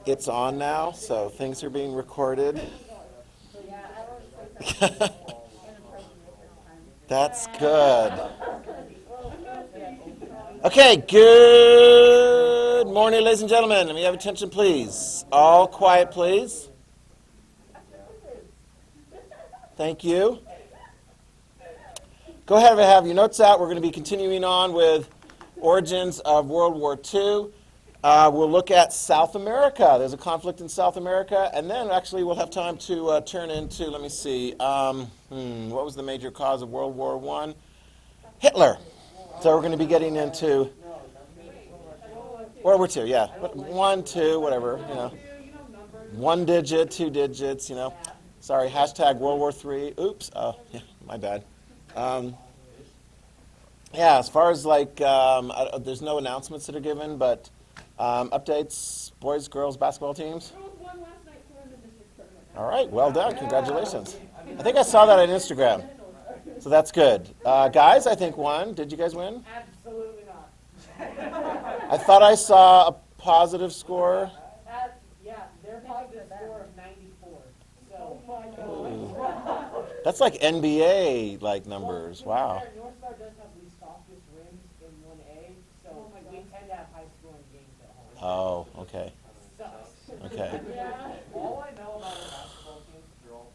It's on now, so things are being recorded. That's good. Okay, good morning, ladies and gentlemen. Let me have attention, please. All quiet, please. Thank you. Go ahead and have your notes out. We're going to be continuing on with origins of World War II. We'll look at South America. There's a conflict in South America. And then actually we'll have time to turn into, let me see, what was the major cause of World War I? Hitler. So we're going to be getting into World War II, yeah. 1, 2, whatever, you know. 1 digit, 2 digits, you know. Sorry, hashtag World War III. Oops. Oh, yeah, my bad. Yeah, as far as like, there's no announcements that are given, but updates, boys, girls, basketball teams? All right, well done. Congratulations. I think I saw that on Instagram, so that's good. Guys, I think won. Did you guys win? Absolutely not. I thought I saw a positive score. Yeah, their positive score of 94. So, That's like NBA like numbers. Wow. North Star does have the softest wins in 1A, so we tend to have high scoring games at home. Oh, okay. Sucks. Okay. Yeah. All I know about our basketball teams, they're all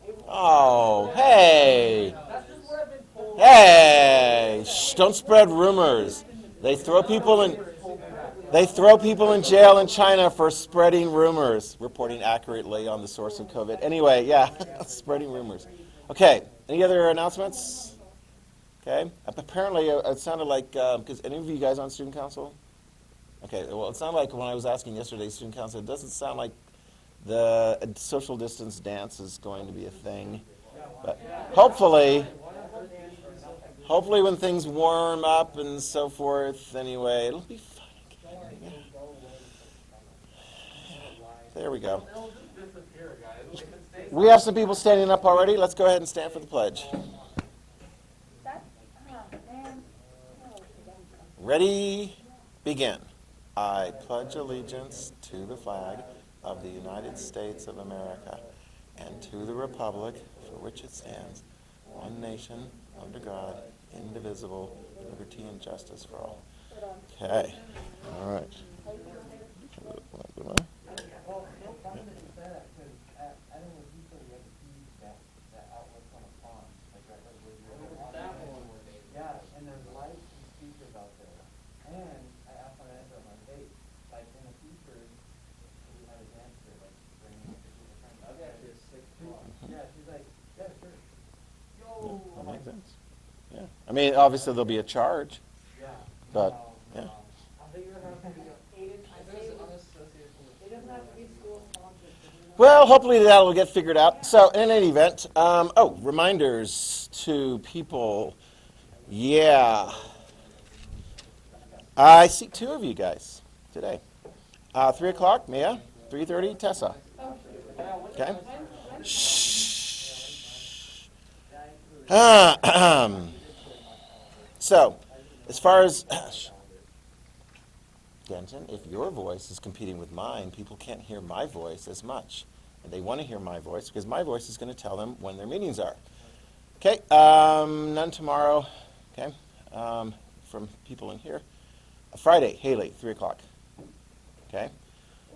terrible. Oh, hey. That's just where I've been told. Hey. Shh, don't spread rumors. They throw people in jail in China for spreading rumors, reporting accurately on the source of COVID. Anyway, yeah, spreading rumors. Okay, any other announcements? Okay, apparently it sounded like, because any of you guys on student council? Okay, well, it sounded like when I was asking yesterday, student council, it doesn't sound like the social distance dance is going to be a thing. But hopefully when things warm up and so forth, anyway, it'll be fun again. Yeah. There we go. We have some people standing up already. Let's go ahead and stand for the pledge. Ready? Begin. I pledge allegiance to the flag of the United States of America and to the republic for which it stands, one nation, under God, indivisible, liberty and justice for all. Okay. All right. That makes sense. Yeah. I mean, obviously there'll be a charge, but yeah. Well, hopefully that will get figured out. So, in any event, reminders to people. Yeah. I see 2 of you guys today. 3 o'clock, Mia. 3:30, Tessa. Okay. Shh. So, as far as Denton, if your voice is competing with mine, people can't hear my voice as much. And they want to hear my voice because my voice is going to tell them when their meetings are. Okay, none tomorrow, okay, from people in here. Friday, Haley, 3 o'clock, okay?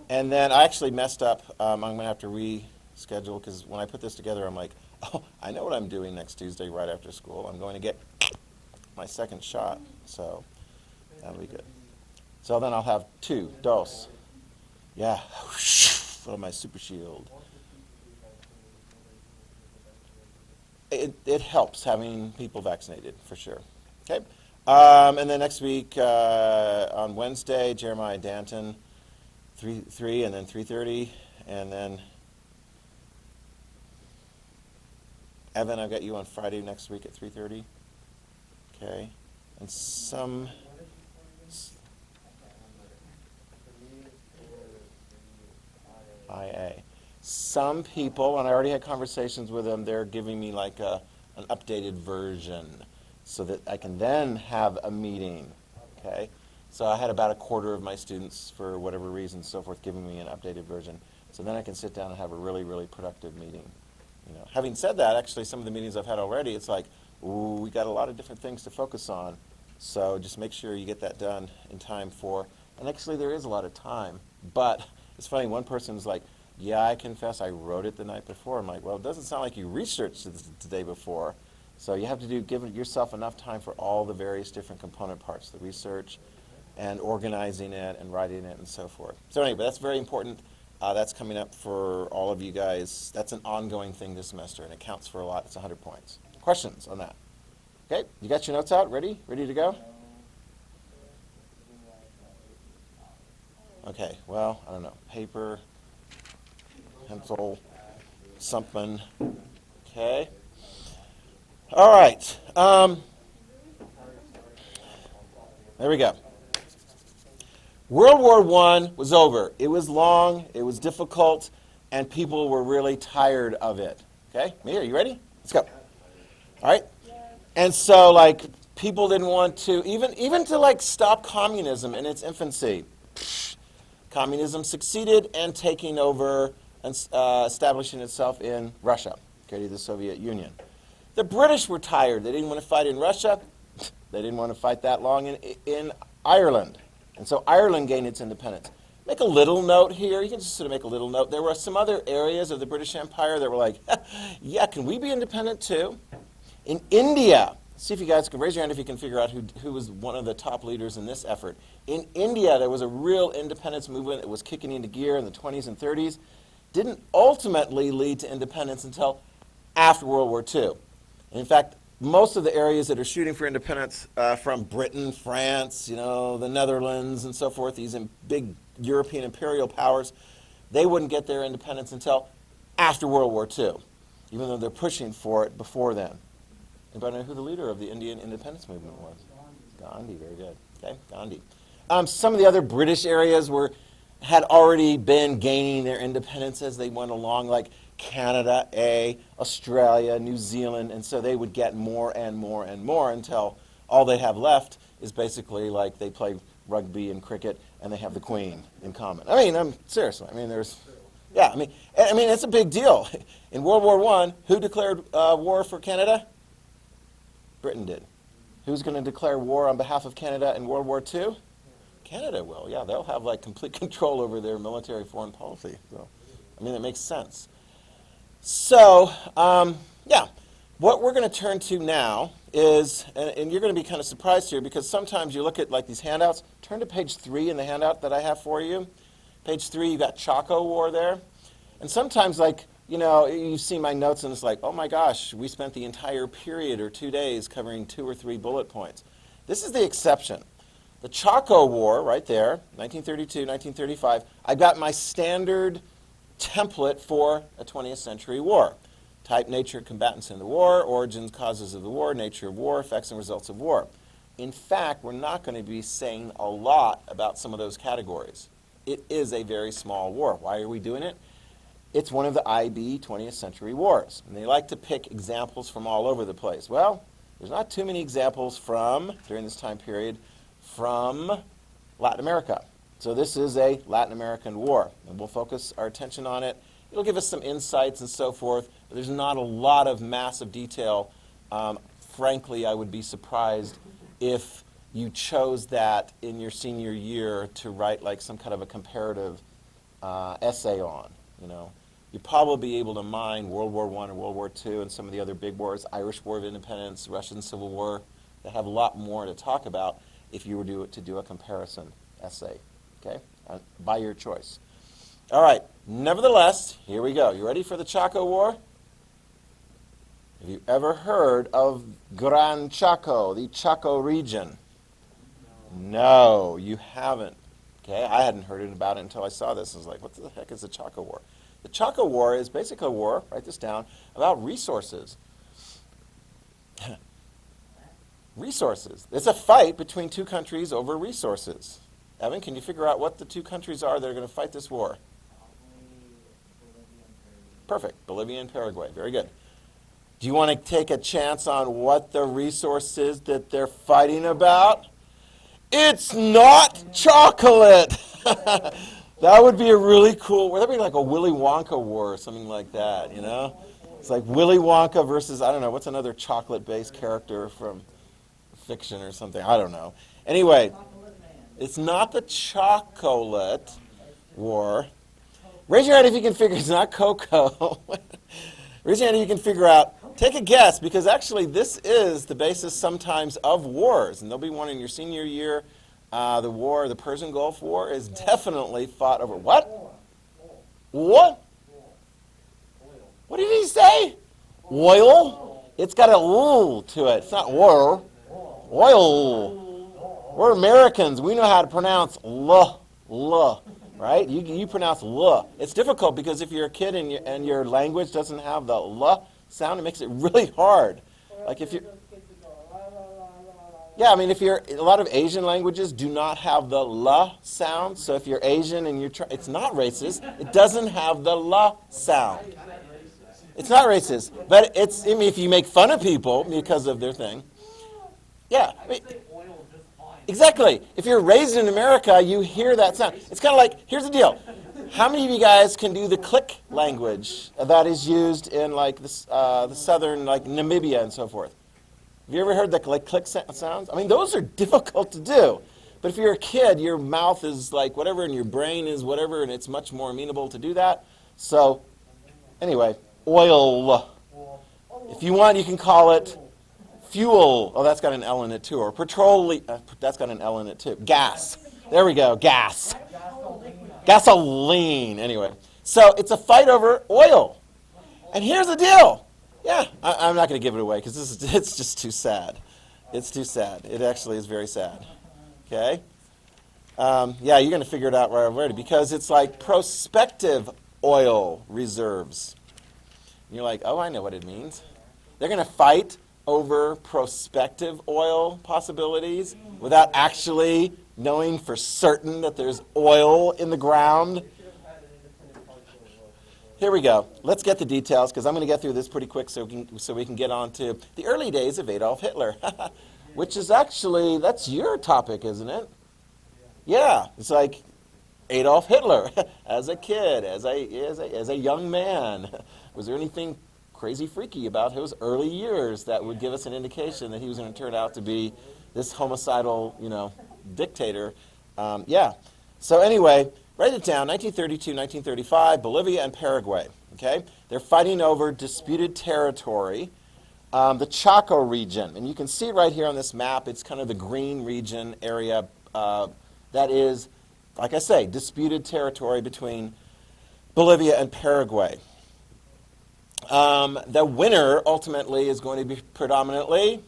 And then I actually messed up. I'm going to have to reschedule because when I put this together, I'm like, oh, I know what I'm doing next Tuesday right after school. I'm going to get my second shot, so that'll be good. So then I'll have 2 dose. Yeah, for my super shield. It helps having people vaccinated, for sure. Okay. And then next week, on Wednesday, Jeremiah Danton, 3 and then 3:30. And then Evan, I've got you on Friday next week at 3:30. Okay. And some... IA. Some people, and I already had conversations with them, they're giving me like an updated version so that I can then have a meeting, okay? So I had about a quarter of my students, for whatever reason, so forth, giving me an updated version. So then I can sit down and have a really, really productive meeting. Having said that, actually, some of the meetings I've had already, it's like, ooh, we got a lot of different things to focus on. So just make sure you get that done in time for, and actually there is a lot of time, but it's funny, one person's like, yeah, I confess I wrote it the night before. I'm like, well, it doesn't sound like you researched it the day before. So you have to give yourself enough time for all the various different component parts, the research and organizing it and writing it and so forth. So anyway, that's very important. That's coming up for all of you guys. That's an ongoing thing this semester, and it counts for a lot. It's 100 points. Questions on that? Okay, you got your notes out? Ready? Ready to go? Okay, well, I don't know. Paper, pencil, something. Okay. All right. There we go. World War I was over. It was long, it was difficult, and people were really tired of it. Okay? Mia, are you ready? Let's go. All right? And so, like, people didn't want to, even to, like, stop communism in its infancy. Communism succeeded and taking over and establishing itself in Russia, okay, the Soviet Union. The British were tired. They didn't want to fight in Russia. They didn't want to fight that long in Ireland. And so Ireland gained its independence. Make a little note here. You can just sort of make a little note. There were some other areas of the British Empire that were like, yeah, can we be independent too? In India, see if you guys can raise your hand if you can figure out who was one of the top leaders in this effort. In India, there was a real independence movement that was kicking into gear in the 20s and 30s. Didn't ultimately lead to independence until after World War II. And in fact, most of the areas that are shooting for independence from Britain, France, the Netherlands and so forth, these big European imperial powers, they wouldn't get their independence until after World War II, even though they're pushing for it before then. Anybody know who the leader of the Indian independence movement was? Gandhi, very good. Okay, Gandhi. Some of the other British areas had already been gaining their independence as they went along, like Canada, Australia, New Zealand, and so they would get more and more and more until all they have left is basically like they play rugby and cricket and they have the Queen in common. I mean, seriously. I mean, it's a big deal. In World War I, who declared war for Canada? Britain did. Who's going to declare war on behalf of Canada in World War II? Canada will. Yeah, they'll have like complete control over their military foreign policy. So, I mean, it makes sense. So, what we're going to turn to now is, and you're going to be kind of surprised here because sometimes you look at like these handouts. Turn to page 3 in the handout that I have for you. Page 3, you've got Chaco War there. And sometimes, like, you see my notes and it's like, oh my gosh, we spent the entire period or 2 days covering 2 or 3 bullet points. This is the exception. The Chaco War, right there, 1932, 1935, I got my standard template for a 20th century war. Type, nature, combatants in the war, origins, causes of the war, nature of war, effects and results of war. In fact, we're not going to be saying a lot about some of those categories. It is a very small war. Why are we doing it? It's one of the IB 20th century wars. And they like to pick examples from all over the place. Well, there's not too many examples during this time period, from Latin America. So this is a Latin American war, and we'll focus our attention on it. It'll give us some insights and so forth, but there's not a lot of massive detail. Frankly, I would be surprised if you chose that in your senior year to write like some kind of a comparative essay on. You'd probably be able to mine World War I and World War II and some of the other big wars, Irish War of Independence, Russian Civil War. They have a lot more to talk about if you were to do a comparison essay, okay, by your choice. All right, nevertheless, here we go. You ready for the Chaco War? Have you ever heard of Gran Chaco, the Chaco region? No, you haven't. Okay, I hadn't heard about it until I saw this. I was like, what the heck is the Chaco War? The Chaco War is basically a war, write this down, about resources. Resources. It's a fight between 2 countries over resources. Evan, can you figure out what the 2 countries are that are going to fight this war? Perfect. Bolivia and Paraguay. Very good. Do you want to take a chance on what the resource is that they're fighting about? It's not chocolate. That would be a really cool, that'd be like a Willy Wonka war or something like that, you know? It's like Willy Wonka versus, I don't know, what's another chocolate-based character from fiction or something? I don't know. Anyway, it's not the chocolate war. Raise your hand if you can figure, it's not cocoa. Raise your hand if you can figure out, take a guess, because actually this is the basis sometimes of wars. And there'll be one in your senior year. The Persian Gulf War is definitely fought over. What? What? What did he say? Oil? It's got a l to it. It's not war. Oil. We're Americans. We know how to pronounce l, right? You pronounce l. It's difficult because if you're a kid and your language doesn't have the l sound, it makes it really hard. Like if you, yeah, I mean, a lot of Asian languages do not have the l sound. So if you're Asian and it's not racist. It doesn't have the l sound. It's not racist, but I mean, if you make fun of people because of their thing, yeah. I mean, exactly. If you're raised in America, you hear that sound. It's kind of like, here's the deal. How many of you guys can do the click language that is used in like the southern, like Namibia and so forth? Have you ever heard the click sounds? I mean, those are difficult to do. But if you're a kid, your mouth is like whatever and your brain is whatever, and it's much more amenable to do that. So anyway, oil. If you want, you can call it fuel. Oh, that's got an L in it too. Or petroleum. That's got an L in it too. Gas. There we go. Gas. Gasoline. Anyway. So it's a fight over oil. And here's the deal. Yeah, I'm not going to give it away because it's just too sad. It's too sad. It actually is very sad. Okay? Yeah, you're going to figure it out right away because it's like prospective oil reserves. And you're like, oh, I know what it means. They're going to fight over prospective oil possibilities without actually knowing for certain that there's oil in the ground. Here we go. Let's get the details because I'm going to get through this pretty quick so we can get on to the early days of Adolf Hitler, which is actually, that's your topic, isn't it? Yeah, it's like Adolf Hitler as a kid, as a young man. Was there anything crazy freaky about his early years that would give us an indication that he was going to turn out to be this homicidal, dictator? Yeah. So anyway, write it down, 1932, 1935, Bolivia and Paraguay, okay? They're fighting over disputed territory, the Chaco region. And you can see right here on this map, it's kind of the green region area that is, like I say, disputed territory between Bolivia and Paraguay. The winner ultimately is going to be predominantly,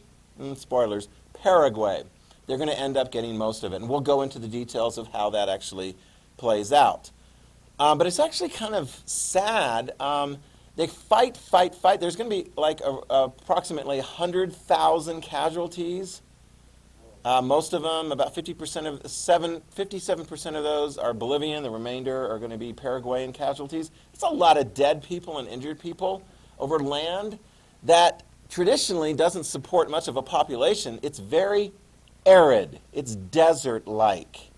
spoilers, Paraguay. They're going to end up getting most of it. And we'll go into the details of how that actually plays out. But it's actually kind of sad. They fight. There's going to be like approximately 100,000 casualties. Most of them, about 57% of those are Bolivian. The remainder are going to be Paraguayan casualties. It's a lot of dead people and injured people over land that traditionally doesn't support much of a population. It's very arid. It's desert-like.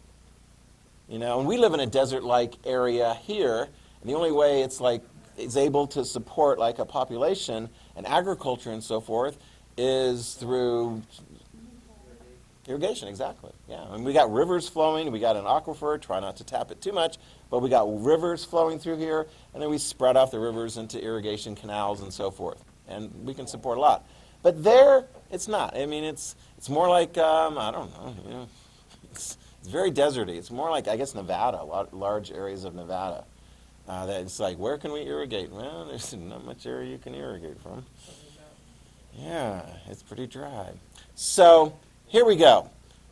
And we live in a desert-like area here, and the only way it's able to support like a population and agriculture and so forth is through irrigation, exactly. Yeah, and we got rivers flowing. We got an aquifer. Try not to tap it too much, but we got rivers flowing through here, and then we spread off the rivers into irrigation canals and so forth, and we can support a lot. But there, it's not. I mean, it's more like I don't know. It's very deserty. It's more like, I guess, Nevada, large areas of Nevada. That it's like, where can we irrigate? Well, there's not much area you can irrigate from. Yeah, it's pretty dry. So here we go.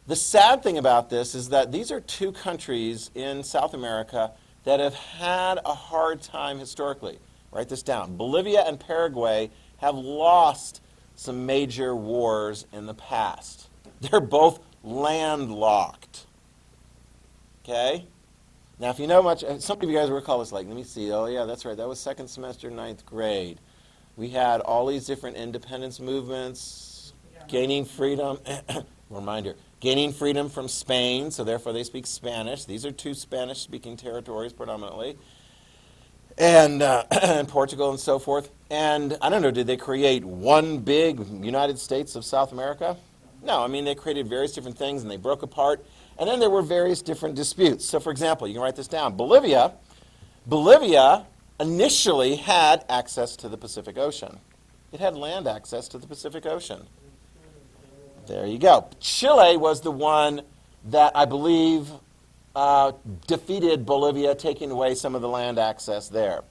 The sad thing about this is that these are two countries in South America that have had a hard time historically. Write this down. Bolivia and Paraguay have lost some major wars in the past. They're both landlocked. Okay? Now, if you know much, some of you guys will recall this, like, let me see, oh yeah, that's right, that was second semester, 9th grade. We had all these different independence movements, gaining freedom. Reminder, gaining freedom from Spain, so therefore they speak Spanish. These are two Spanish-speaking territories predominantly. And, and Portugal and so forth. And I don't know, did they create one big United States of South America? No, I mean, they created various different things and they broke apart. And then there were various different disputes. So, for example, you can write this down. Bolivia initially had access to the Pacific Ocean. It had land access to the Pacific Ocean. There you go. Chile was the one that I believe defeated Bolivia, taking away some of the land access there.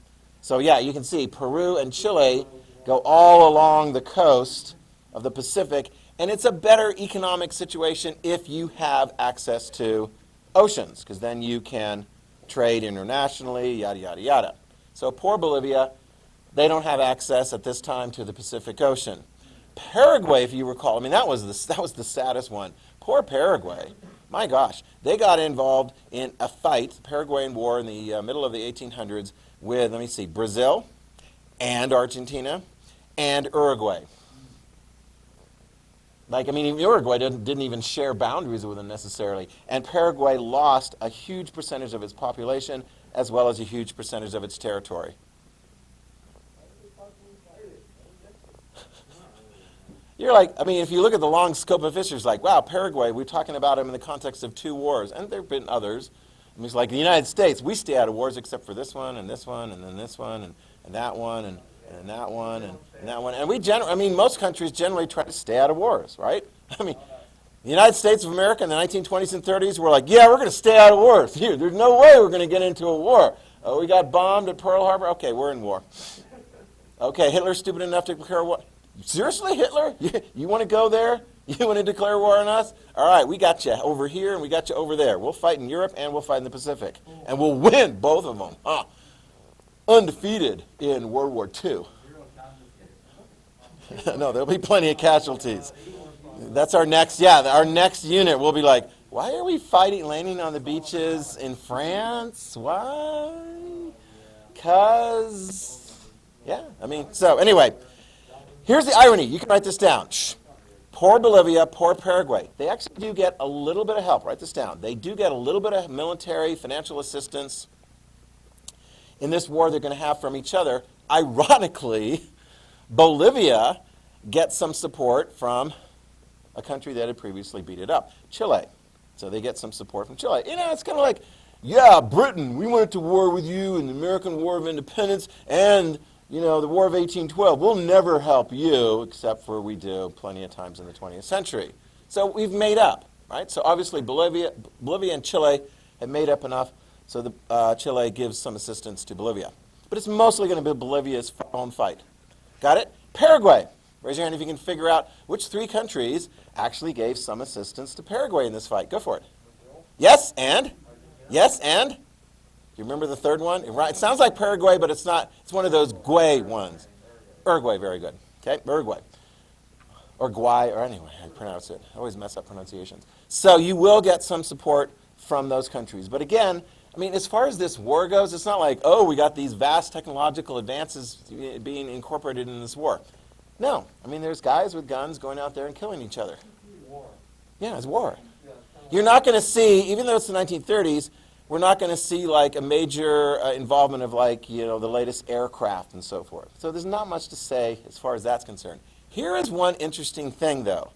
So yeah, you can see Peru and Chile go all along the coast of the Pacific, and it's a better economic situation if you have access to oceans, because then you can trade internationally, yada, yada, yada. So poor Bolivia, they don't have access at this time to the Pacific Ocean. Paraguay, if you recall, I mean, that was the saddest one. Poor Paraguay. My gosh, they got involved in a fight, the Paraguayan War in the middle of the 1800s with, let me see, Brazil and Argentina and Uruguay. Like, I mean, Uruguay didn't even share boundaries with them necessarily. And Paraguay lost a huge percentage of its population as well as a huge percentage of its territory. You're like, I mean, if you look at the long scope of history, it's like, wow, Paraguay, we're talking about them in the context of two wars. And there have been others. I mean, it's like the United States, we stay out of wars except for this one, and then this one, and that one, and that one, and that one. And I mean, most countries generally try to stay out of wars, right? I mean, the United States of America in the 1920s and 30s were like, yeah, we're going to stay out of wars. Here, there's no way we're going to get into a war. Oh, we got bombed at Pearl Harbor? Okay, we're in war. Okay, Hitler's stupid enough to declare war. Seriously, Hitler? You want to go there? You want to declare war on us? All right, we got you over here and we got you over there. We'll fight in Europe and we'll fight in the Pacific. And we'll win both of them. Undefeated in World War II. No, there'll be plenty of casualties. That's our next unit. We'll be like, why are we fighting, landing on the beaches in France? Why? Because, yeah, I mean, so anyway. Here's the irony. You can write this down. Poor Bolivia, poor Paraguay. They actually do get a little bit of help. Write this down. They do get a little bit of military, financial assistance in this war they're going to have from each other. Ironically, Bolivia gets some support from a country that had previously beat it up, Chile. So they get some support from Chile. You know, it's kind of like, yeah, Britain, we went to war with you in the American War of Independence and the War of 1812, we'll never help you, except for we do plenty of times in the 20th century. So we've made up, right? So obviously Bolivia and Chile have made up enough, so Chile gives some assistance to Bolivia. But it's mostly going to be Bolivia's own fight. Got it? Paraguay. Raise your hand if you can figure out which three countries actually gave some assistance to Paraguay in this fight. Go for it. Yes, and? Yes, and? You remember the third one? It sounds like Paraguay, but it's not. It's one of those Guay ones. Uruguay, very good. Okay, Uruguay. Or Guay, or anyway, I pronounce it. I always mess up pronunciations. So you will get some support from those countries. But again, I mean, as far as this war goes, it's not like, oh, we got these vast technological advances being incorporated in this war. No. I mean, there's guys with guns going out there and killing each other. War. Yeah, it's war. You're not going to see, even though it's the 1930s, we're not going to see like a major involvement of like, the latest aircraft and so forth. So there's not much to say as far as that's concerned. Here is one interesting thing though.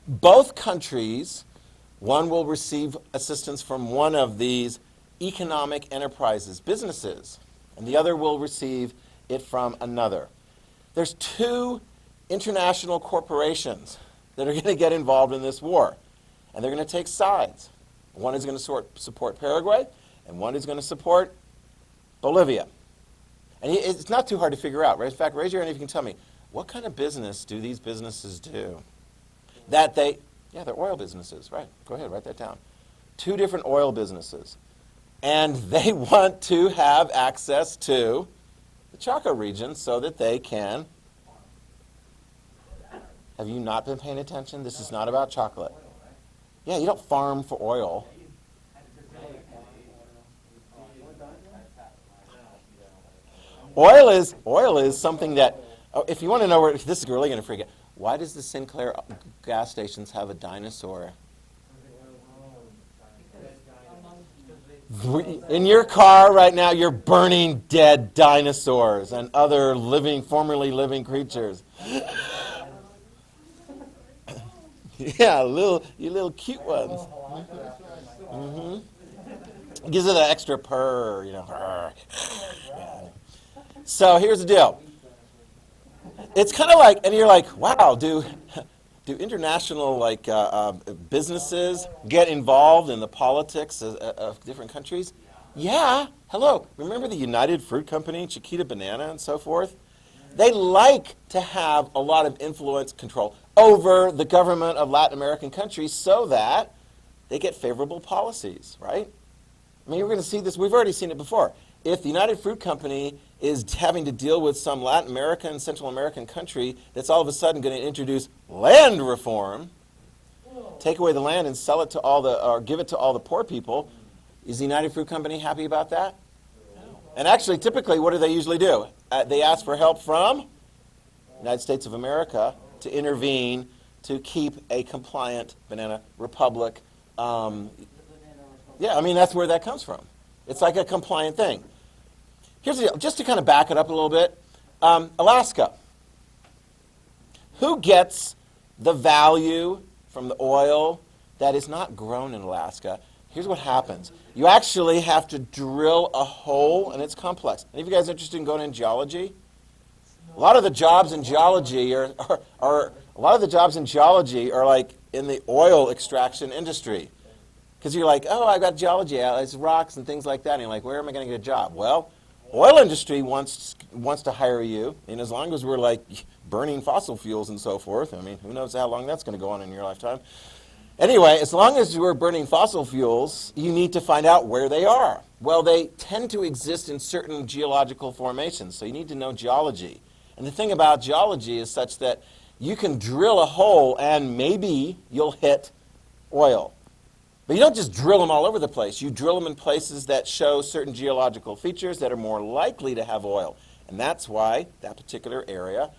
Both countries, one will receive assistance from one of these economic enterprises, businesses, and the other will receive it from another. There's two international corporations that are going to get involved in this war. And they're going to take sides. One is going to support Paraguay, and one is going to support Bolivia. And it's not too hard to figure out. Right? In fact, raise your hand if you can tell me, what kind of business do these businesses do? They're oil businesses, right? Go ahead, write that down. Two different oil businesses. And they want to have access to the Chaco region so that they can. Have you not been paying attention? This is not about chocolate. Yeah, you don't farm for oil. Oil is something that, if you want to know where, this is really going to freak out. Why does the Sinclair gas stations have a dinosaur? In your car right now, you're burning dead dinosaurs and other formerly living creatures. Yeah, you little cute ones. Gives it an extra purr, you know. Yeah. So here's the deal. It's kind of like, and you're like, wow, do international businesses get involved in the politics of different countries? Yeah. Hello. Remember the United Fruit Company, Chiquita Banana, and so forth? They like to have a lot of influence control over the government of Latin American countries so that they get favorable policies, right? I mean, we're going to see this. We've already seen it before. If the United Fruit Company is having to deal with some Latin American, Central American country that's all of a sudden going to introduce land reform, take away the land and sell it to or give it to all the poor people, is the United Fruit Company happy about that? No. And actually, typically, what do they usually do? They ask for help from the United States of America to intervene to keep a compliant banana republic. Yeah, I mean, that's where that comes from. It's like a compliant thing. Here's the deal, just to kind of back it up a little bit. Alaska. Who gets the value from the oil that is not grown in Alaska? Here's what happens. You actually have to drill a hole, and it's complex. Any of you guys interested in going in geology? A lot of the jobs in geology are like in the oil extraction industry. Because you're like, oh, I've got geology, it's rocks and things like that. And you're like, where am I going to get a job? Well, oil industry wants to hire you. And as long as we're like burning fossil fuels and so forth, I mean, who knows how long that's going to go on in your lifetime. Anyway, as long as we're burning fossil fuels, you need to find out where they are. Well, they tend to exist in certain geological formations. So you need to know geology. And the thing about geology is such that you can drill a hole and maybe you'll hit oil. But you don't just drill them all over the place. You drill them in places that show certain geological features that are more likely to have oil. And that's why that particular area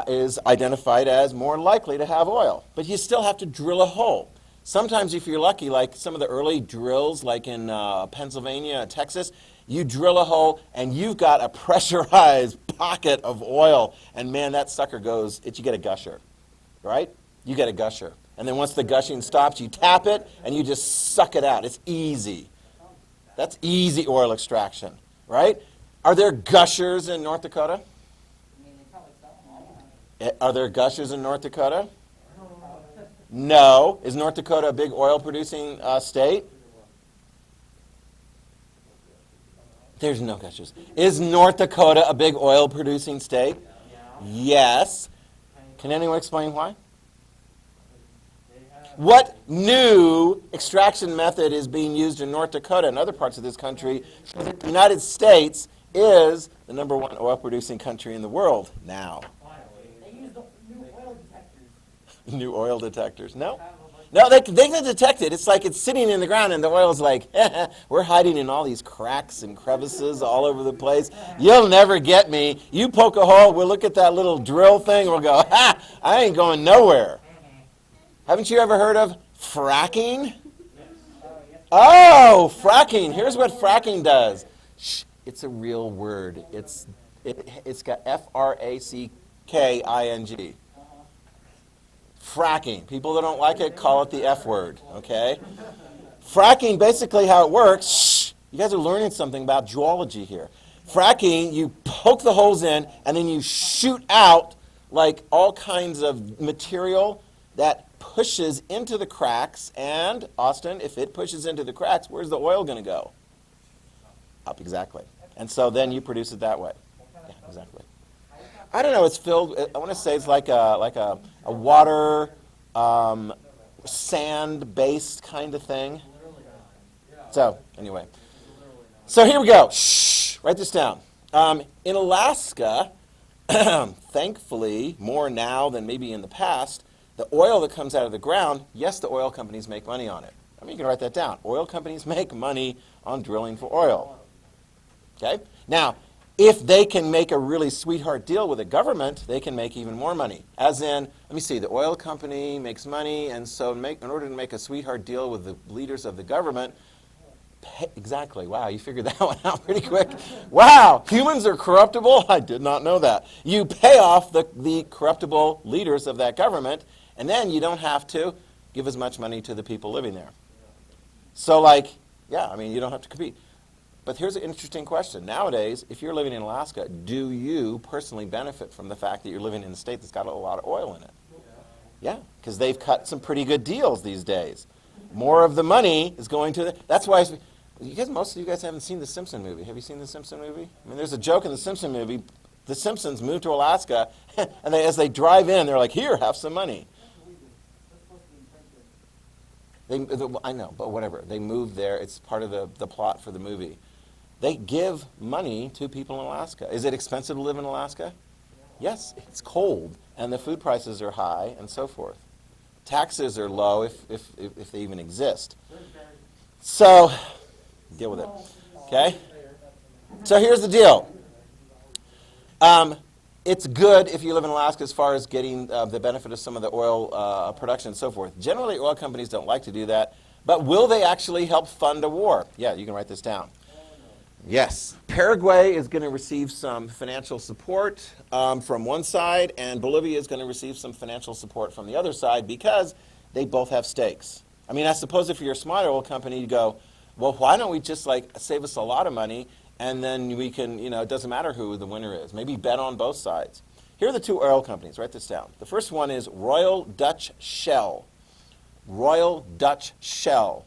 is identified as more likely to have oil. But you still have to drill a hole. Sometimes if you're lucky, like some of the early drills, like in Pennsylvania, Texas, you drill a hole and you've got a pressurized pocket of oil. And man, that sucker goes, you get a gusher, right? You get a gusher. And then once the gushing stops, you tap it, and you just suck it out. It's easy. That's easy oil extraction, right? Are there gushers in North Dakota? Are there gushers in North Dakota? No. Is North Dakota a big oil-producing state? There's no gushers. Is North Dakota a big oil-producing state? Yes. Can anyone explain why? What new extraction method is being used in North Dakota and other parts of this country? The United States is the #1 oil-producing country in the world now. They use the new oil detectors. New oil detectors. No. No, they can detect it. It's like it's sitting in the ground and the oil's like, we're hiding in all these cracks and crevices all over the place. You'll never get me. You poke a hole, we'll look at that little drill thing, and we'll go, I ain't going nowhere. Haven't you ever heard of fracking? Oh, fracking. Here's what fracking does. Shh, it's a real word. It's got F-R-A-C-K-I-N-G. Fracking. People that don't like it call it the F word, okay? Fracking, basically how it works, shh, you guys are learning something about geology here. Fracking, you poke the holes in and then you shoot out like all kinds of material that pushes into the cracks, and Austin, if it pushes into the cracks, where's the oil going to go? Up, exactly. And so then you produce it that way. Yeah, exactly. I don't know, it's filled, I want to say it's like a water, sand-based kind of thing. So, anyway. So here we go. Shh, write this down. In Alaska, thankfully, more now than maybe in the past, the oil that comes out of the ground, yes, the oil companies make money on it. I mean, you can write that down. Oil companies make money on drilling for oil. Okay? Now, If they can make a really sweetheart deal with the government, they can make even more money. As in, let me see, the oil company makes money, and so in order to make a sweetheart deal with the leaders of the government, exactly, wow, you figured that one out pretty quick. Wow, humans are corruptible? I did not know that. You pay off the corruptible leaders of that government, and then you don't have to give as much money to the people living there. So yeah, I mean, you don't have to compete. But here's an interesting question. Nowadays, if you're living in Alaska, do you personally benefit from the fact that you're living in a state that's got a lot of oil in it? Yeah, because they've cut some pretty good deals these days. More of the money is going to that's why most of you guys haven't seen the Simpson movie. Have you seen the Simpson movie? I mean, there's a joke in the Simpson movie. The Simpsons moved to Alaska, and as they drive in, they're like, here, have some money. I know, but whatever. They moved there. It's part of the plot for the movie. They give money to people in Alaska. Is it expensive to live in Alaska? Yes, it's cold, and the food prices are high, and so forth. Taxes are low if they even exist. So, deal with it. Okay? So here's the deal. It's good if you live in Alaska as far as getting the benefit of some of the oil production and so forth. Generally, oil companies don't like to do that, but will they actually help fund a war? Yeah, you can write this down. Yes. Paraguay is going to receive some financial support from one side, and Bolivia is going to receive some financial support from the other side because they both have stakes. I mean, I suppose if you're a smart oil company, you go, well, why don't we just save us a lot of money, and then we can, it doesn't matter who the winner is. Maybe bet on both sides. Here are the two oil companies. Write this down. The first one is Royal Dutch Shell. Royal Dutch Shell.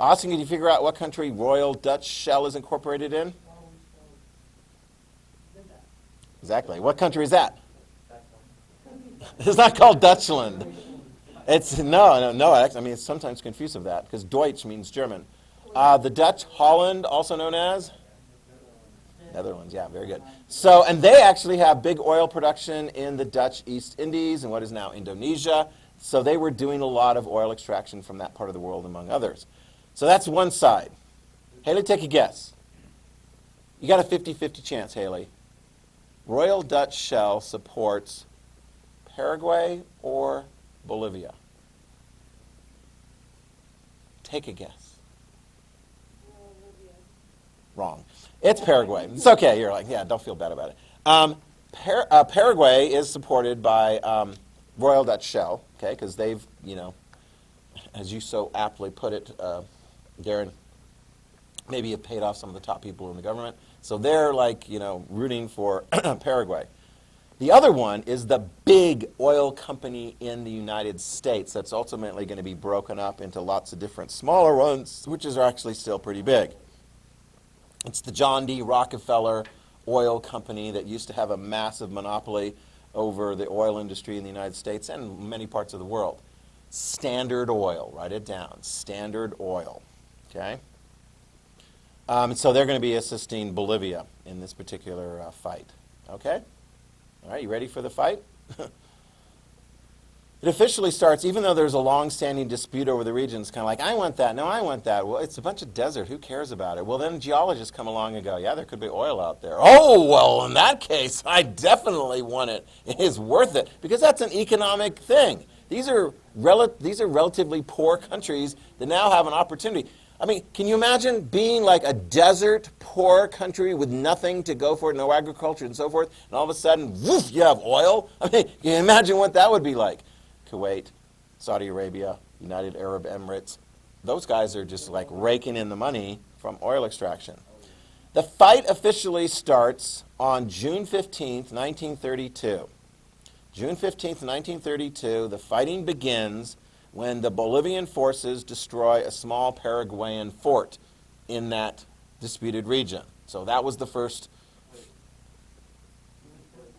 Austin, can you figure out what country Royal Dutch Shell is incorporated in? Exactly. What country is that? It's not called Dutchland. It's no. I mean, it's sometimes confused with that because Deutsch means German. The Dutch, Holland, also known as Netherlands. Yeah, very good. So, and they actually have big oil production in the Dutch East Indies and what is now Indonesia. So they were doing a lot of oil extraction from that part of the world, among others. So that's one side. Haley, take a guess. You got a 50-50 chance, Haley. Royal Dutch Shell supports Paraguay or Bolivia? Take a guess. Wrong. It's Paraguay. It's okay. You're like, yeah, don't feel bad about it. Paraguay is supported by Royal Dutch Shell, okay, because they've, as you so aptly put it, Darren, maybe have paid off some of the top people in the government. So they're rooting for Paraguay. The other one is the big oil company in the United States that's ultimately going to be broken up into lots of different smaller ones, which are actually still pretty big. It's the John D. Rockefeller Oil Company that used to have a massive monopoly over the oil industry in the United States and many parts of the world. Standard Oil, write it down, Standard Oil, okay? So they're going to be assisting Bolivia in this particular fight, okay? All right, you ready for the fight? It officially starts, even though there's a long-standing dispute over the region, it's kind of like, I want that, no, I want that. Well, it's a bunch of desert, who cares about it? Well, then geologists come along and go, yeah, there could be oil out there. Oh, well, in that case, I definitely want it. It is worth it, because that's an economic thing. These are relatively poor countries that now have an opportunity. I mean, can you imagine being like a desert, poor country with nothing to go for, no agriculture and so forth, and all of a sudden, woof, you have oil? I mean, can you imagine what that would be like? Kuwait, Saudi Arabia, United Arab Emirates, those guys are just like raking in the money from oil extraction. The fight officially starts on June 15th, 1932. June 15th, 1932, the fighting begins when the Bolivian forces destroy a small Paraguayan fort in that disputed region. So that was the first.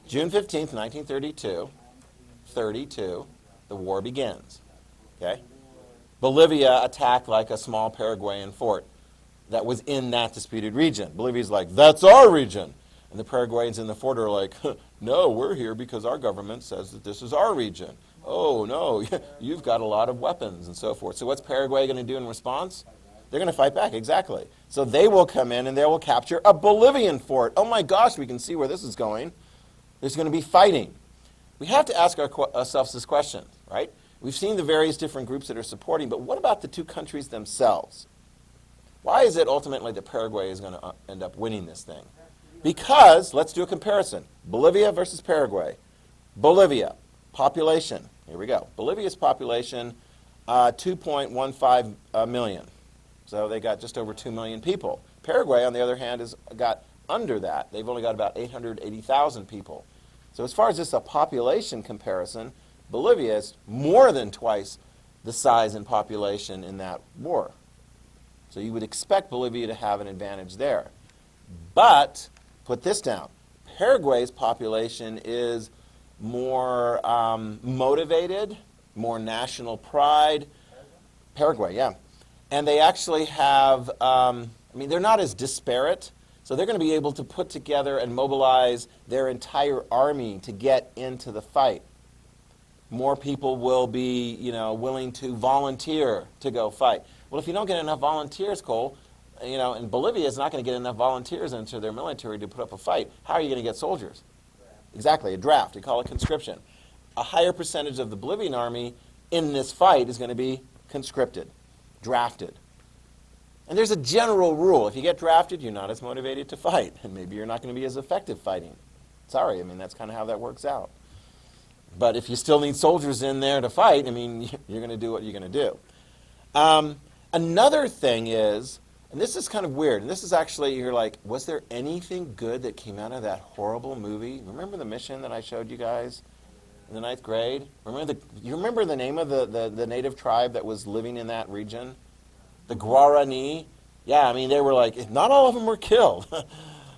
June 15th, 1932, the war begins. Okay? Bolivia attacked like a small Paraguayan fort that was in that disputed region. Bolivia's like, that's our region. And the Paraguayans in the fort are like, no, we're here because our government says that this is our region. Oh, no, you've got a lot of weapons and so forth. So what's Paraguay going to do in response? They're going to fight back, exactly. So they will come in and they will capture a Bolivian fort. Oh my gosh, we can see where this is going. There's going to be fighting. We have to ask ourselves this question, right? We've seen the various different groups that are supporting, but what about the two countries themselves? Why is it ultimately that Paraguay is going to end up winning this thing? Because, let's do a comparison. Bolivia versus Paraguay. Bolivia, population. Here we go. Bolivia's population, 2.15 million. So they got just over 2 million people. Paraguay, on the other hand, has got under that. They've only got about 880,000 people. So as far as just a population comparison, Bolivia is more than twice the size and population in that war. So you would expect Bolivia to have an advantage there. But, put this down, Paraguay's population is more motivated, more national pride. Paraguay, yeah. And they actually have, they're not as disparate, so they're going to be able to put together and mobilize their entire army to get into the fight. More people will be, willing to volunteer to go fight. Well, if you don't get enough volunteers, Cole, and Bolivia is not going to get enough volunteers into their military to put up a fight, how are you going to get soldiers? Exactly, a draft. You call it conscription. A higher percentage of the Bolivian army in this fight is going to be conscripted, drafted. And there's a general rule. If you get drafted, you're not as motivated to fight, and maybe you're not going to be as effective fighting. Sorry, that's kind of how that works out. But if you still need soldiers in there to fight, you're going to do what you're going to do. Another thing is, and this is kind of weird, and this is actually, you're like, was there anything good that came out of that horrible movie? Remember the mission that I showed you guys in the 9th grade? You remember the name of the native tribe that was living in that region? The Guarani? Yeah, they were like, not all of them were killed.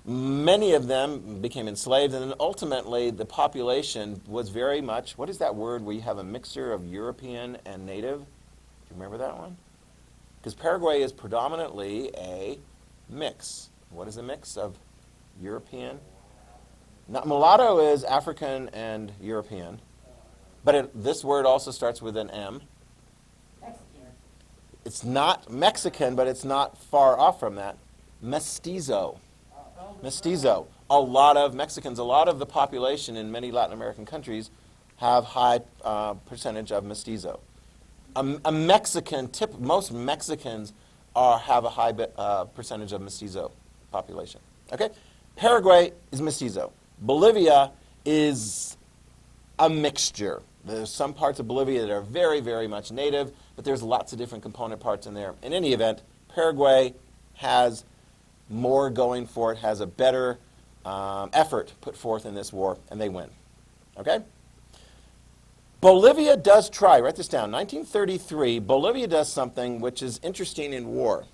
Many of them became enslaved, and then ultimately the population was very much, what is that word where you have a mixture of European and native? Do you remember that one? Because Paraguay is predominantly a mix. What is a mix of European? Mulatto is African and European, but this word also starts with an M. Mexican. It's not Mexican, but it's not far off from that. Mestizo. Mestizo. A lot of Mexicans, a lot of the population in many Latin American countries have high percentage of mestizo. A Mexican, most Mexicans have a high percentage of mestizo population. Okay? Paraguay is mestizo. Bolivia is a mixture. There's some parts of Bolivia that are very, very much native, but there's lots of different component parts in there. In any event, Paraguay has more going for it, has a better effort put forth in this war, and they win. Okay? Bolivia does try, write this down, 1933, Bolivia does something which is interesting in war.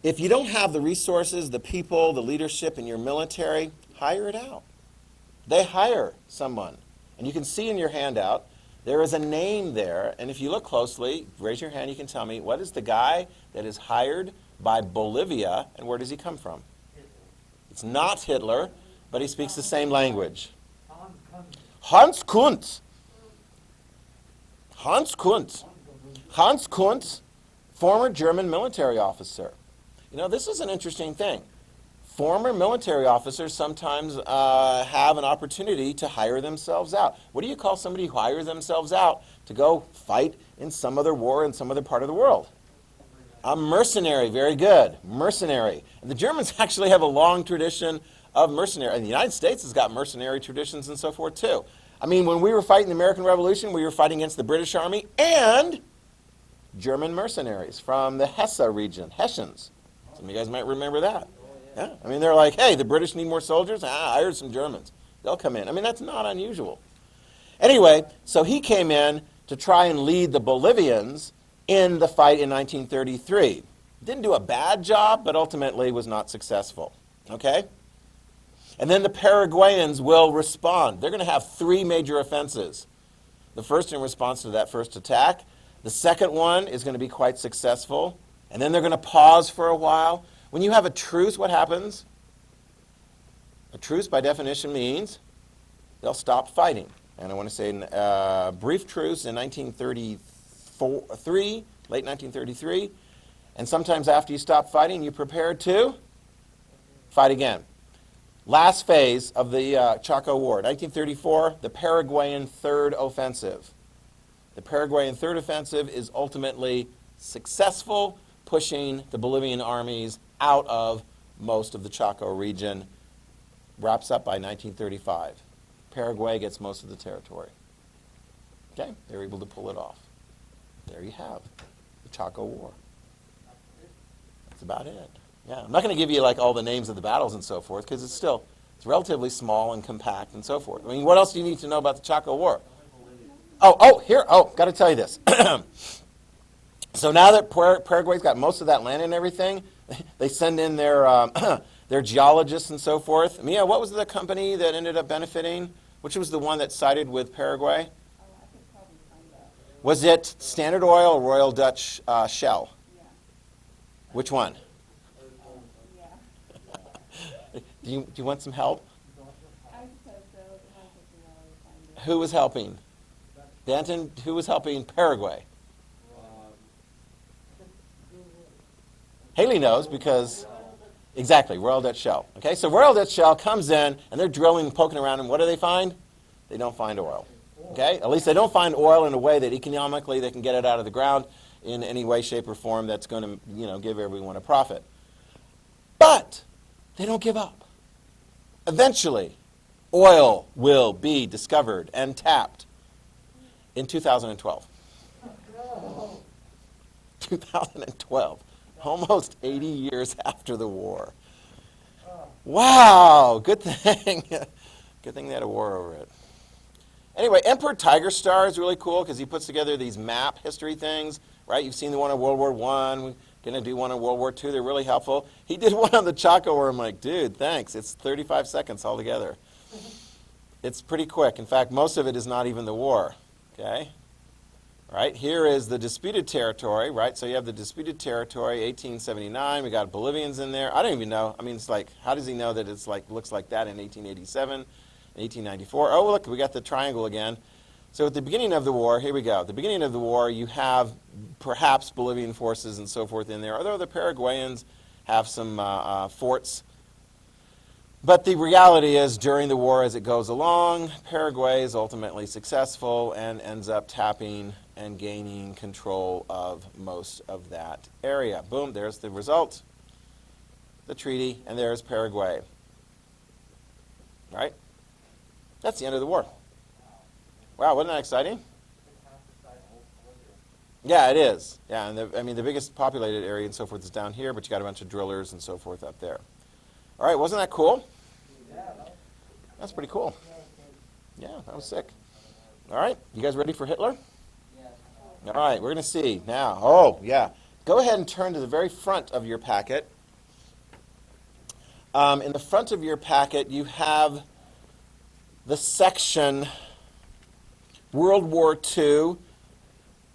If you don't have the resources, the people, the leadership in your military, hire it out. They hire someone. And you can see in your handout, there is a name there, and if you look closely, raise your hand, you can tell me, what is the guy that is hired by Bolivia, and where does he come from? It's not Hitler, but he speaks the same language. Hans Kuntz. Hans Kuntz. Hans Kuntz, former German military officer. This is an interesting thing. Former military officers sometimes have an opportunity to hire themselves out. What do you call somebody who hires themselves out to go fight in some other war in some other part of the world? A mercenary, very good, mercenary. And the Germans actually have a long tradition of mercenary. And the United States has got mercenary traditions and so forth too. When we were fighting the American Revolution, we were fighting against the British Army and German mercenaries from the Hesse region, Hessians. Some of you guys might remember that. Yeah. They're like, hey, the British need more soldiers? I hired some Germans. They'll come in. That's not unusual. Anyway, so he came in to try and lead the Bolivians in the fight in 1933. Didn't do a bad job, but ultimately was not successful. Okay? And then the Paraguayans will respond. They're going to have 3 major offenses. The first in response to that first attack. The second one is going to be quite successful. And then they're going to pause for a while. When you have a truce, what happens? A truce, by definition, means they'll stop fighting. And I want to say a brief truce in 1933, late 1933. And sometimes after you stop fighting, you prepare to fight again. Last phase of the Chaco War, 1934, the Paraguayan Third Offensive. The Paraguayan Third Offensive is ultimately successful, pushing the Bolivian armies out of most of the Chaco region. Wraps up by 1935. Paraguay gets most of the territory. Okay, they're able to pull it off. There you have the Chaco War. That's about it. Yeah, I'm not going to give you like all the names of the battles and so forth because it's relatively small and compact and so forth. I mean, what else do you need to know about the Chaco War? Got to tell you this. So now that Paraguay's got most of that land and everything, they send in their their geologists and so forth. Mia, what was the company that ended up benefiting? Which was the one that sided with Paraguay? I could probably find that. Was it Standard Oil or Royal Dutch Shell? Yeah. Which one? Yeah. Do you want some help? I suppose so. It might take me a while to find it. Who was helping? Danton, who was helping Paraguay? Haley knows because, exactly, Royal Dutch Shell. Okay, so Royal Dutch Shell comes in and they're drilling and poking around, and what do they find? They don't find oil. Okay, at least they don't find oil in a way that economically they can get it out of the ground in any way, shape, or form that's going to, give everyone a profit. But they don't give up. Eventually, oil will be discovered and tapped in 2012. 2012. Almost 80 years after the war. Wow, good thing. Good thing they had a war over it. Anyway, Emperor Tiger Star is really cool because he puts together these map history things, right? You've seen the one on World War I. We're going to do one on World War II. They're really helpful. He did one on the Chaco War. I'm like, dude, thanks. It's 35 seconds altogether. It's pretty quick. In fact, most of it is not even the war, okay? Right, here is the disputed territory, right? So you have the disputed territory, 1879. We got Bolivians in there. I don't even know. I mean, it's like, how does he know that it's like looks like that in 1887, 1894? Oh, look, we got the triangle again. So at the beginning of the war, here we go. At the beginning of the war, you have perhaps Bolivian forces and so forth in there, although the Paraguayans have some forts. But the reality is, during the war as it goes along, Paraguay is ultimately successful and ends up tapping and gaining control of most of that area. Boom, there's the result, the treaty, and there's Paraguay. Right? That's the end of the war. Wow, wasn't that exciting? Yeah, it is. Yeah, and the biggest populated area and so forth is down here, but you got a bunch of drillers and so forth up there. All right, wasn't that cool? That's pretty cool. Yeah, that was sick. All right, you guys ready for Hitler? All right, we're going to see now. Oh, yeah. Go ahead and turn to the very front of your packet. In the front of your packet, you have the section World War II,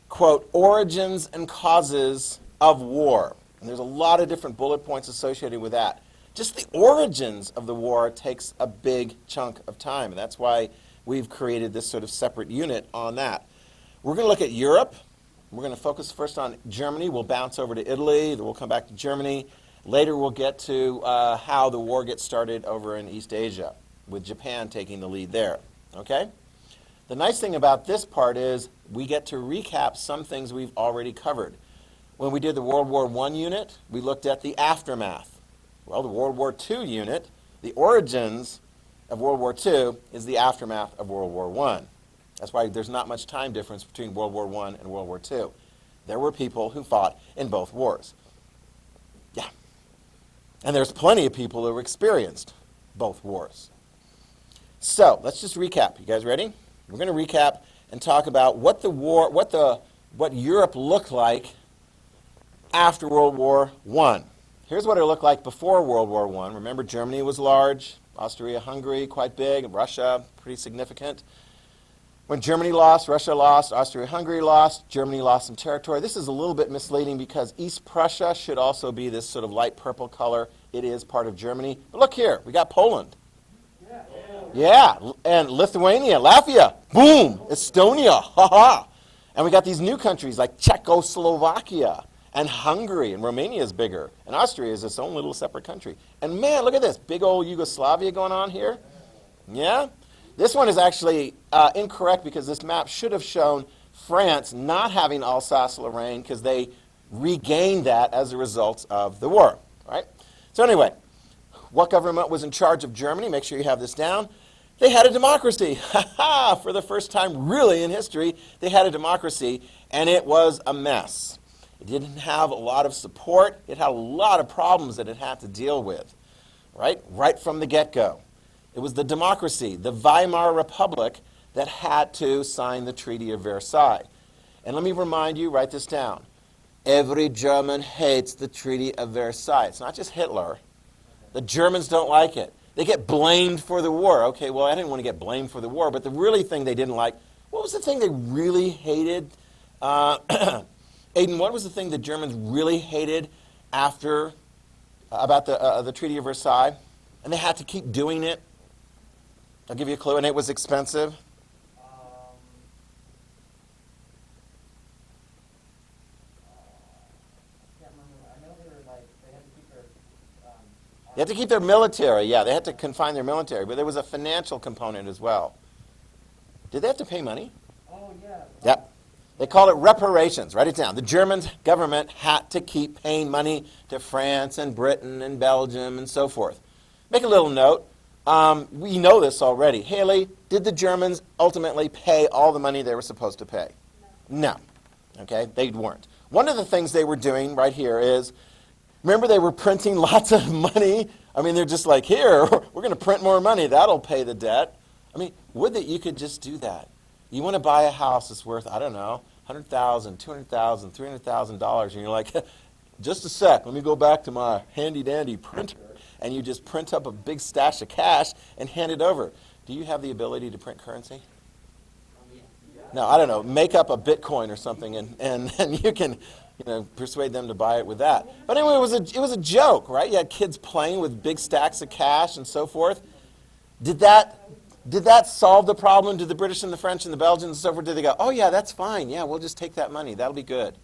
quote, origins and causes of war. And there's a lot of different bullet points associated with that. Just the origins of the war takes a big chunk of time, and that's why we've created this sort of separate unit on that. We're going to look at Europe. We're going to focus first on Germany. We'll bounce over to Italy. Then we'll come back to Germany. Later we'll get to how the war gets started over in East Asia, with Japan taking the lead there. Okay? The nice thing about this part is we get to recap some things we've already covered. When we did the World War I unit, we looked at the aftermath. Well, the World War II unit, the origins of World War II is the aftermath of World War I. That's why there's not much time difference between World War I and World War II. There were people who fought in both wars. Yeah. And there's plenty of people who experienced both wars. So let's just recap. You guys ready? We're going to recap and talk about what Europe looked like after World War I. Here's what it looked like before World War I. Remember, Germany was large, Austria-Hungary quite big, Russia pretty significant. When Germany lost, Russia lost, Austria-Hungary lost, Germany lost some territory. This is a little bit misleading because East Prussia should also be this sort of light purple color. It is part of Germany. But look here, we got Poland. Yeah, and Lithuania, Latvia, boom, Estonia, ha-ha. And we got these new countries like Czechoslovakia And Hungary and Romania is bigger. And Austria is its own little separate country. And man, look at this. Big old Yugoslavia going on here. Yeah? This one is actually incorrect because this map should have shown France not having Alsace-Lorraine because they regained that as a result of the war. Right? So anyway, what government was in charge of Germany? Make sure you have this down. They had a democracy. For the first time really in history, they had a democracy, and it was a mess. It didn't have a lot of support. It had a lot of problems that it had to deal with, right from the get-go. It was the democracy, the Weimar Republic, that had to sign the Treaty of Versailles. And let me remind you, write this down. Every German hates the Treaty of Versailles. It's not just Hitler. The Germans don't like it. They get blamed for the war. Okay, well, I didn't want to get blamed for the war, but the really thing they didn't like, what was the thing they really hated? Aiden, what was the thing the Germans really hated after, about the Treaty of Versailles? And they had to keep doing it? I'll give you a clue, and it was expensive. They had to keep their military, yeah, they had to confine their military, but there was a financial component as well. Did they have to pay money? Oh, yeah. Yep. They call it reparations. Write it down. The German government had to keep paying money to France and Britain and Belgium and so forth. Make a little note. We know this already. Haley, did the Germans ultimately pay all the money they were supposed to pay? No. Okay, they weren't. One of the things they were doing right here is, remember they were printing lots of money? I mean, they're just like, here, we're going to print more money. That'll pay the debt. I mean, would that you could just do that? You want to buy a house that's worth, I don't know, $100,000, $200,000, $300,000, and you're like, just a sec, let me go back to my handy-dandy printer, and you just print up a big stash of cash and hand it over. Do you have the ability to print currency? No, I don't know. Make up a Bitcoin or something, and you can persuade them to buy it with that. But anyway, it was a joke, right? You had kids playing with big stacks of cash and so forth. Did that solve the problem? Did the British and the French and the Belgians and so forth, did they go, oh yeah, that's fine. Yeah, we'll just take that money. That'll be good.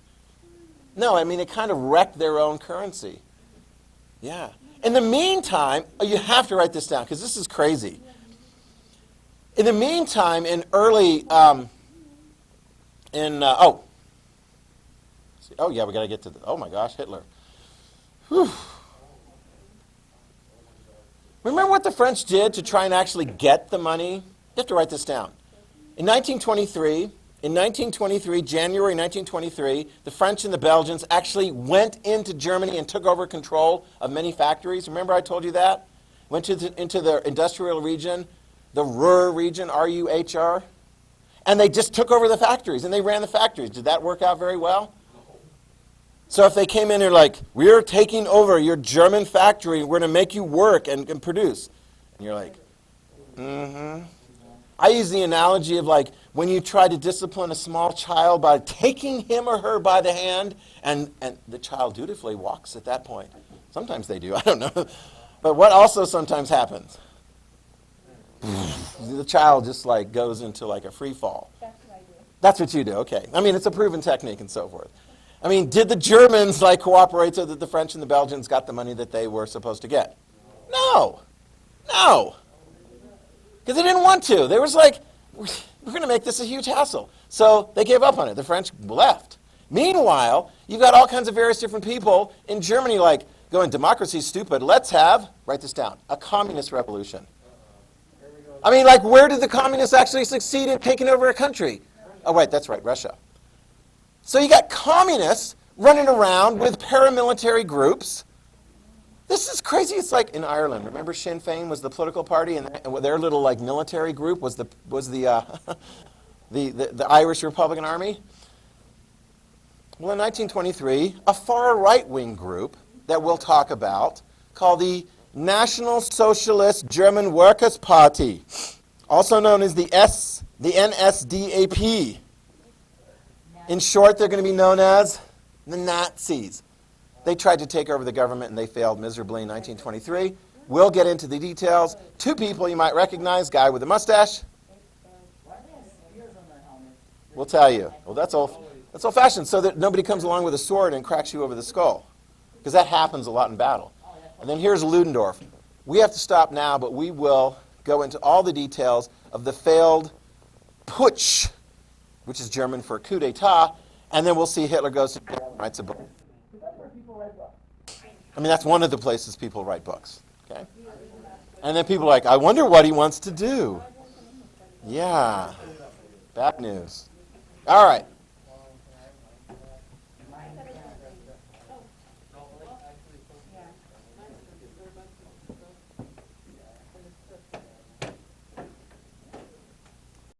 No, I mean, it kind of wrecked their own currency. Yeah. In the meantime, you have to write this down because this is crazy. In the meantime, in early, oh yeah, we got to get to the, oh my gosh, Hitler. Whew. Remember what the French did to try and actually get the money? You have to write this down. In 1923, January 1923, the French and the Belgians actually went into Germany and took over control of many factories. Remember I told you that? Went into the industrial region, the Ruhr region, R-U-H-R, and they just took over the factories and they ran the factories. Did that work out very well? So if they came in and like, we're taking over your German factory, we're going to make you work and produce. And you're like, mm-hmm. I use the analogy of like when you try to discipline a small child by taking him or her by the hand, and the child dutifully walks at that point. Sometimes they do, I don't know. But what also sometimes happens? The child just like goes into like a free fall. That's what I do. That's what you do, okay. I mean, it's a proven technique and so forth. I mean, did the Germans like cooperate so that the French and the Belgians got the money that they were supposed to get? No. No. Because they didn't want to. They was like, we're going to make this a huge hassle. So they gave up on it. The French left. Meanwhile, you've got all kinds of various different people in Germany like going, democracy's stupid. Let's have, write this down, a communist revolution. I mean, like, where did the communists actually succeed in taking over a country? Oh, wait, that's right, Russia. So you got communists running around with paramilitary groups. This is crazy. It's like in Ireland. Remember Sinn Féin was the political party, and their little like military group was the Irish Republican Army. Well, in 1923, a far right-wing group that we'll talk about called the National Socialist German Workers' Party, also known as the NSDAP. In short, they're going to be known as the Nazis. They tried to take over the government and they failed miserably in 1923. We'll get into the details. Two people you might recognize, guy with a mustache. We'll tell you. Well, that's old. That's old-fashioned, so that nobody comes along with a sword and cracks you over the skull. Because that happens a lot in battle. And then here's Ludendorff. We have to stop now, but we will go into all the details of the failed Putsch, which is German for coup d'etat, and then we'll see Hitler goes to jail and writes a book. I mean, that's one of the places people write books. Okay? And then people are like, I wonder what he wants to do. Yeah. Bad news. All right.